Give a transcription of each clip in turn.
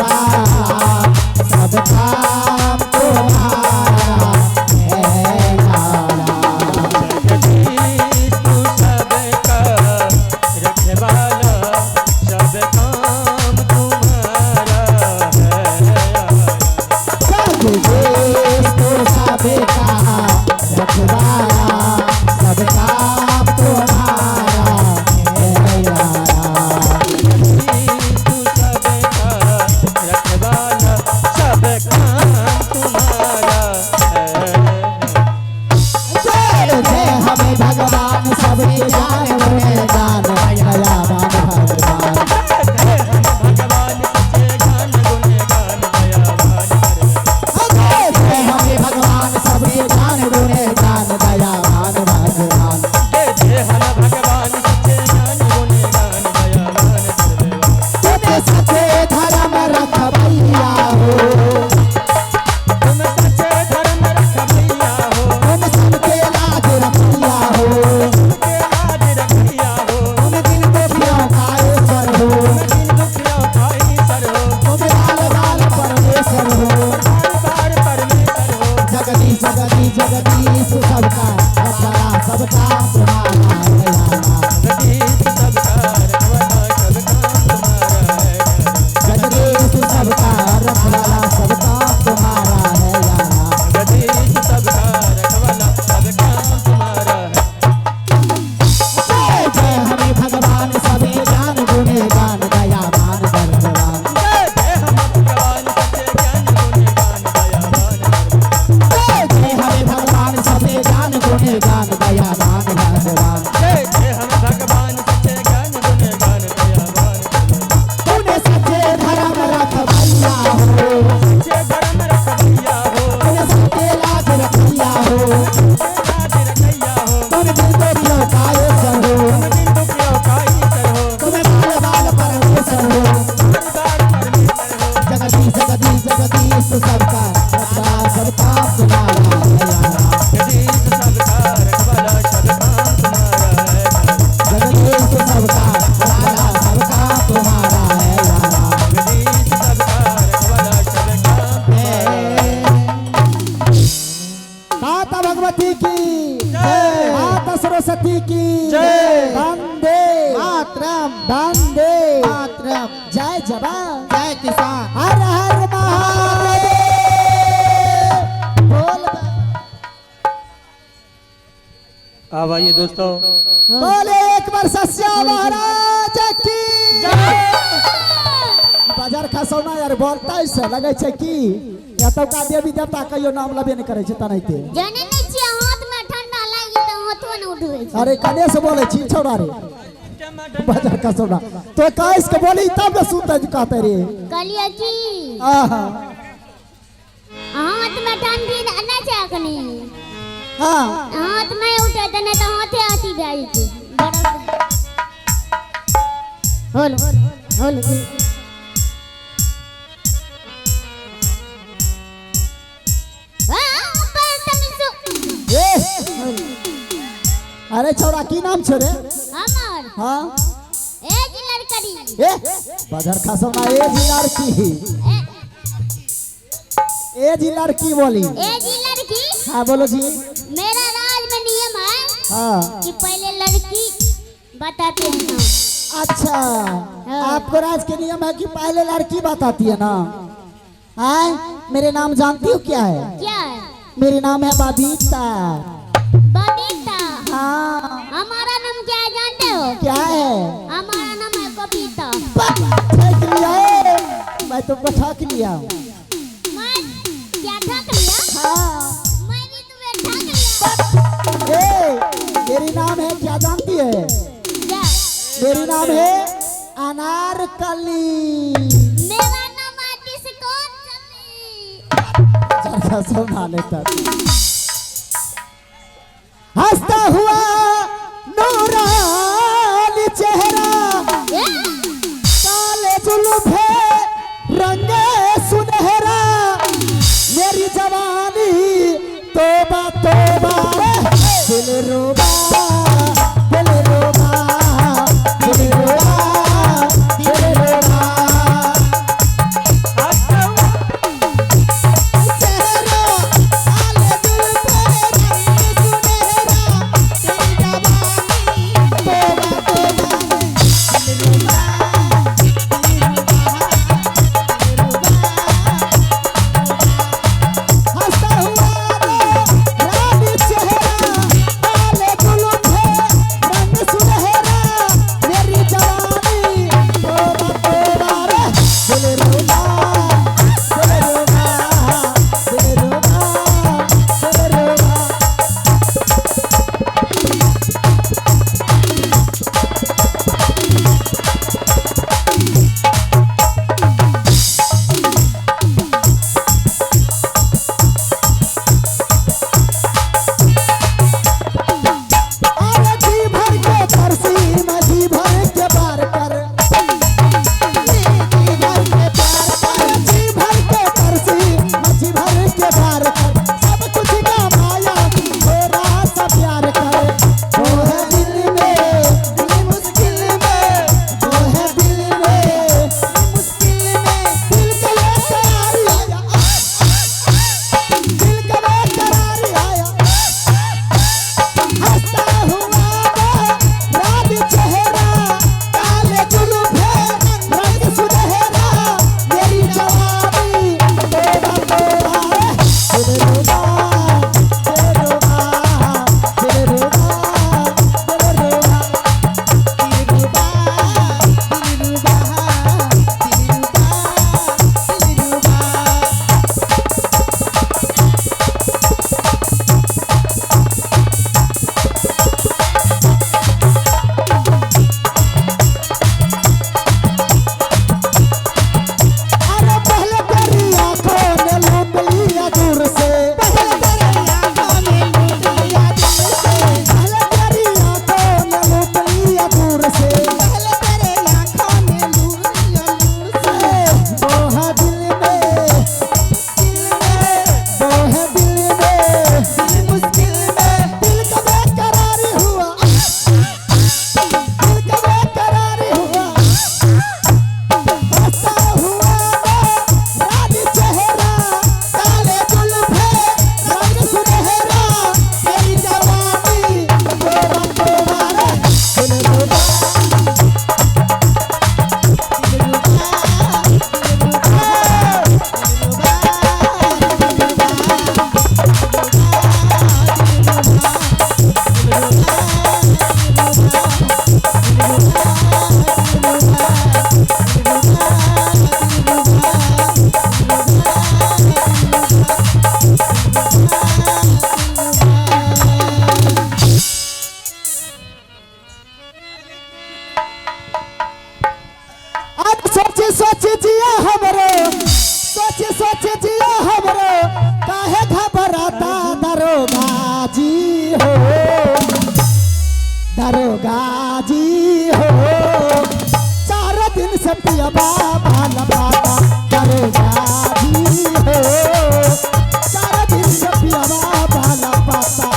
रखवाला सब काम तुम्हारा है लाला। जगदीश तू सबका रखवाला सब काम तुम्हारा है। जगदीश तू सबका रखवाला सब काम तुम्हारा है लाला। जगदीश तू सबका रखवाला सब काम तुम्हारा है। जय हमें भगवान सबके जान में जान दयावान भगवान। भगवान सच्चे ज्ञान गुणगान दयावान जय हमें भगवान सबके जान गुणे जान दयावान भगवान। जय हम भगवान सच्चे ज्ञान गुणगान दयावान तुम सच्चे धर्म रखवैया हो, तुम सच्चे धर्म रखवैया हो, तुम सबके लाज रखिया हो, के लाज रखिया हो, तुम दिन दुखियों का ईश्वर हो, दिन दुखियों का ईश्वर हो, तुम बाल बाल परमेश्वर हो। बार परमेश्वर हो। जगदीश जगदीश जगदीश सबका रखवाला सबका तुम्हारा है लाला। जगदीश सबका रखवाला सब काम तुम्हारा है। जगदीश सबका रखवाला सबका तुम्हारा है लाला। जगदीश सबका रखवाला सब काम तुम्हारा है। जय जय हमें भगवान सभी जान गुणे गान दयावान भगवान। जय हम भगवान सच्चे ज्ञान गुणगान दयावान जय जय हमें भगवान सभी जान गुणे गान दयावान भगवान। जय हम भगवान सच्चे ज्ञान गुणगान दयावान तूने सच्चे धर्म रखवैया हो, सच्चे धर्म रखवैया हो, तूने सच्चे लाज रखिया हो, लाज रखैया हो, तुम दिन दुखियों का ईश्वर हो, दिन दुखियों का ईश्वर हो, तुम बाल बाल परमेश्वर हो। बार परमेश्वर हो। जगदीश जगदीश जगदीश सबका रखवाला सबका तुम्हारा है लाला। जगदीश सबका रखवाला सब काम तुम्हारा है। जगदीश सबका रखवाला सबका तुम्हारा है लाला। जगदीश सबका रखवाला सब काम माता भगवती की जय। माता सरस्वती की जय। वंदे मातरम वंदे मातरम। जय जवान जय किसान हर हर महादेव। बोल अब आइए दोस्तों, बोले एक बार सस्या महाराज की बाजार खसौना यार बोलता है लगे छे कि एतौका देवी देवता कहियो नाम लेबे नहीं करे छे तनाइते। जाने नहीं छियै हाथ में ठंडा लागी त हाथो न उठबै छै। अरे कने से बोले छी छोड़ा रे बाजार खसौना तो काइस के बोली तब न सुनते जो कहते रे। कहलिए कि आहा हाथ में ठंडी न छै अखनी, हां हाथ में उठे त नहीं त हाथे अथी भए छै होल होल। अरे छोरा की नाम छे रे? हमर हां ए जी लड़कड़ी ए बाजार खसौना ए जी लड़की ए जी लड़की बोली। ए जी लड़की। हाँ बोलो जी। मेरा राज में नियम है हाँ कि पहले लड़की बताते हैं नाम। अच्छा आपको राज के नियम है कि पहले लड़की बताती है ना। हाँ मेरे नाम जानती हो क्या है? क्या है? मेरे नाम है बबीता। बबीता। हाँ हमारा नाम क्या है जानते हो? क्या है? हमारा नाम है कविता। ठक लिया मैं तुमको ठक लिया। मैं क्या ठक लिया? हाँ मैं भी तुम्हें ठक लिया। मेरी नाम है क्या जानती है? क्या? मेरी नाम है अनारकली। मेरा नाम है डिस्को चली। चर्चा सुना लेता हंसता हुआ नूरानी चेहरा काले जुल्फे रंगे सुनहरा मेरी जवानी तोबा तोबा दिल रोबा दिल रोबा दिल रोबा दिल रोबा पियबा भाल पाता दरोगा जी हो सारा दिन से पियबा भाल पाता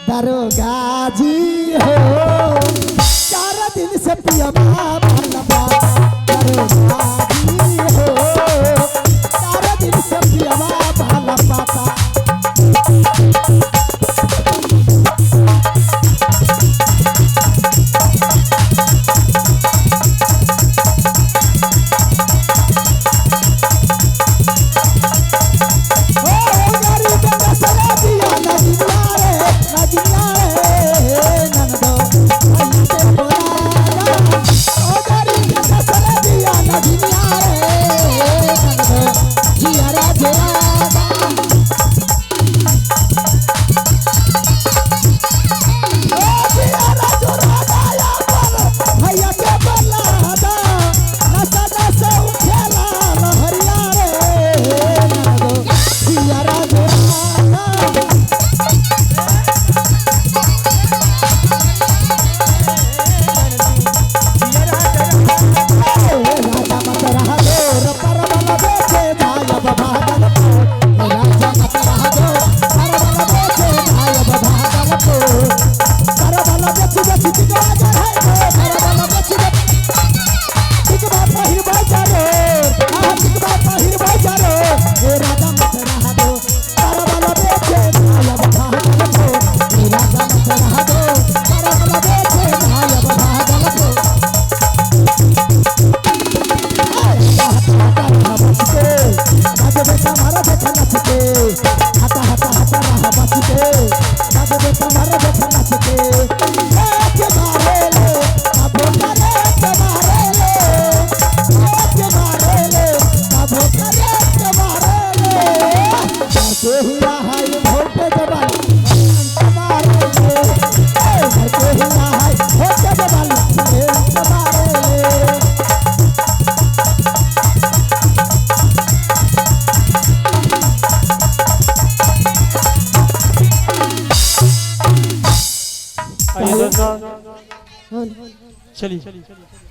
दरोगा जी हो चार दिन से पियबा भाल पाता दरोगा जी हो चार दिन से पियबा भाल पाता चलिए